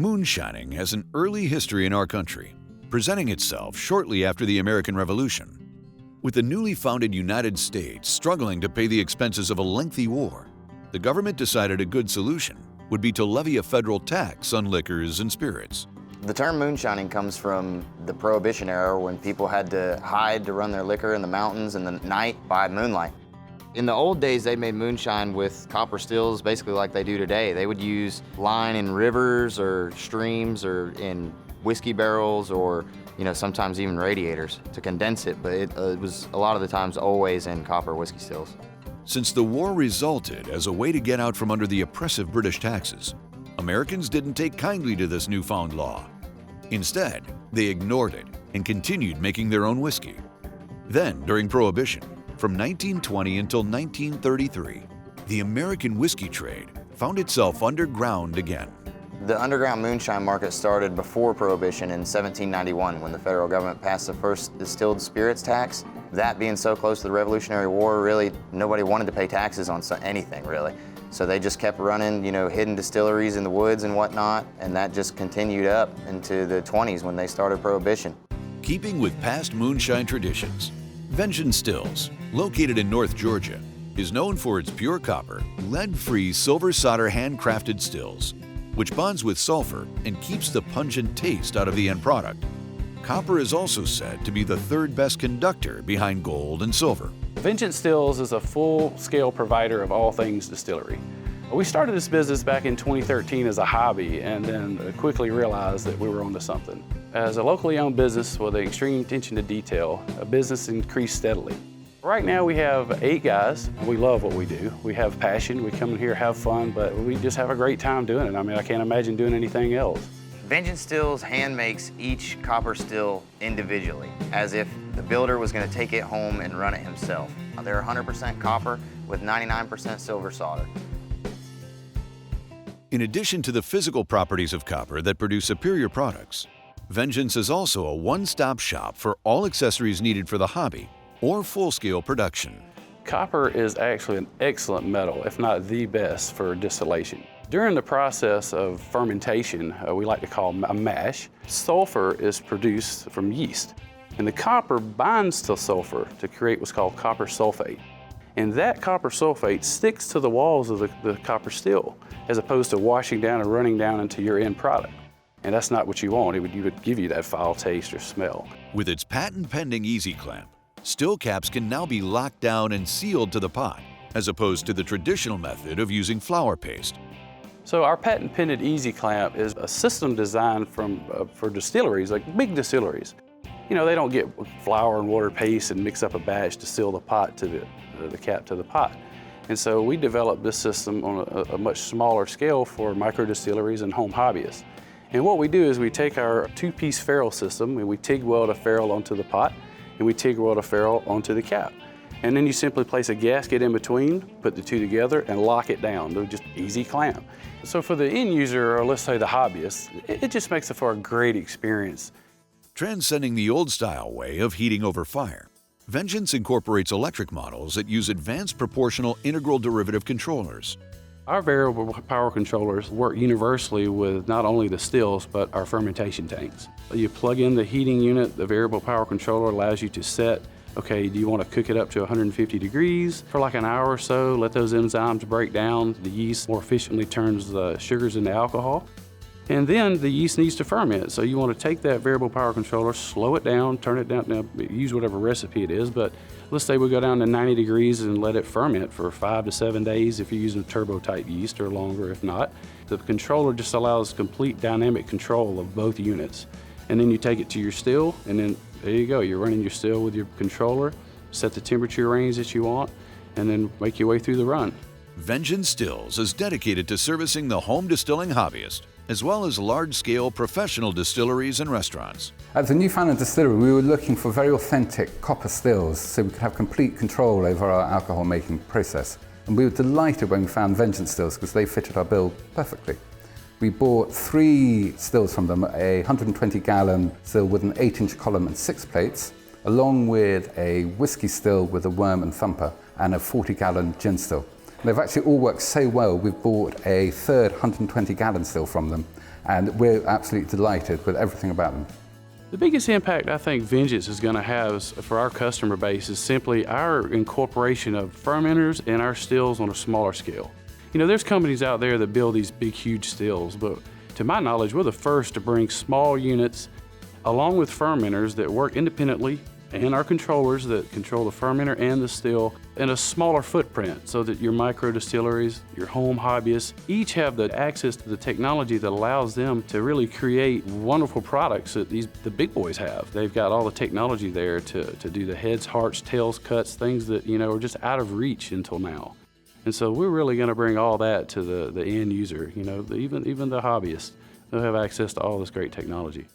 Moonshining has an early history in our country, presenting itself shortly after the American Revolution. With the newly founded United States struggling to pay the expenses of a lengthy war, the government decided a good solution would be to levy a federal tax on liquors and spirits. The term moonshining comes from the Prohibition era when people had to hide to run their liquor in the mountains in the night by moonlight. In the old days, they made moonshine with copper stills, basically like they do today. They would use line in rivers or streams or in whiskey barrels or, sometimes even radiators to condense it, but it was a lot of the times always in copper whiskey stills. Since the war resulted as a way to get out from under the oppressive British taxes, Americans didn't take kindly to this newfound law. Instead, they ignored it and continued making their own whiskey. Then, during Prohibition, from 1920 until 1933, the American whiskey trade found itself underground again. The underground moonshine market started before Prohibition in 1791 when the federal government passed the first distilled spirits tax. That being so close to the Revolutionary War, really nobody wanted to pay taxes on anything, really. So they just kept running, hidden distilleries in the woods and whatnot, and that just continued up into the 20s when they started Prohibition. Keeping with past moonshine traditions, Vengeance Stills, located in North Georgia, is known for its pure copper, lead-free silver solder handcrafted stills, which bonds with sulfur and keeps the pungent taste out of the end product. Copper is also said to be the third best conductor behind gold and silver. Vengeance Stills is a full-scale provider of all things distillery. We started this business back in 2013 as a hobby and then quickly realized that we were onto something. As a locally owned business with an extreme attention to detail, a business increased steadily. Right now we have 8 guys. We love what we do. We have passion. We come in here, have fun, but we just have a great time doing it. I can't imagine doing anything else. Vengeance Stills hand makes each copper still individually, as if the builder was going to take it home and run it himself. They're 100% copper with 99% silver solder. In addition to the physical properties of copper that produce superior products, Vengeance is also a one-stop shop for all accessories needed for the hobby or full-scale production. Copper is actually an excellent metal, if not the best, for distillation. During the process of fermentation, we like to call a mash, sulfur is produced from yeast. And the copper binds to sulfur to create what's called copper sulfate. And that copper sulfate sticks to the walls of the copper still, as opposed to washing down and running down into your end product. And that's not what you want. It would give you that foul taste or smell. With its patent-pending Easy Clamp, still caps can now be locked down and sealed to the pot, as opposed to the traditional method of using flour paste. So our patent-pending Easy Clamp is a system designed for distilleries, like big distilleries. They don't get flour and water paste and mix up a batch to seal the pot to the cap to the pot. And so we developed this system on a much smaller scale for micro distilleries and home hobbyists. And what we do is we take our 2-piece ferrule system and we TIG weld a ferrule onto the pot and we TIG weld a ferrule onto the cap. And then you simply place a gasket in between, put the two together and lock it down. They're just easy clamp. So for the end user, or let's say the hobbyist, it just makes it for a great experience. Transcending the old-style way of heating over fire, Vengeance incorporates electric models that use advanced proportional integral derivative controllers. Our variable power controllers work universally with not only the stills, but our fermentation tanks. You plug in the heating unit, the variable power controller allows you to set, okay, do you want to cook it up to 150 degrees for like an hour or so, let those enzymes break down, the yeast more efficiently turns the sugars into alcohol. And then the yeast needs to ferment. So you want to take that variable power controller, slow it down, turn it down, now use whatever recipe it is, but let's say we go down to 90 degrees and let it ferment for 5 to 7 days if you're using turbo type yeast, or longer if not. The controller just allows complete dynamic control of both units. And then you take it to your still, and then there you go. You're running your still with your controller, set the temperature range that you want, and then make your way through the run. Vengeance Stills is dedicated to servicing the home distilling hobbyist, as well as large-scale professional distilleries and restaurants. At the Newfoundland Distillery, we were looking for very authentic copper stills so we could have complete control over our alcohol making process. And we were delighted when we found Vengeance Stills because they fitted our bill perfectly. We bought 3 stills from them, a 120-gallon still with an 8-inch column and 6 plates, along with a whiskey still with a worm and thumper, and a 40-gallon gin still. They've actually all worked so well, we've bought a third 120-gallon still from them, and we're absolutely delighted with everything about them. The biggest impact I think Vengeance is going to have for our customer base is simply our incorporation of fermenters in our stills on a smaller scale. You know, there's companies out there that build these big, huge stills, but to my knowledge, we're the first to bring small units along with fermenters that work independently and our controllers that control the fermenter and the still in a smaller footprint so that your micro distilleries, your home hobbyists, each have the access to the technology that allows them to really create wonderful products that the big boys have. They've got all the technology there to do the heads, hearts, tails, cuts, things that, you know, are just out of reach until now. And so we're really going to bring all that to the end user, you know, even the hobbyists. They'll have access to all this great technology.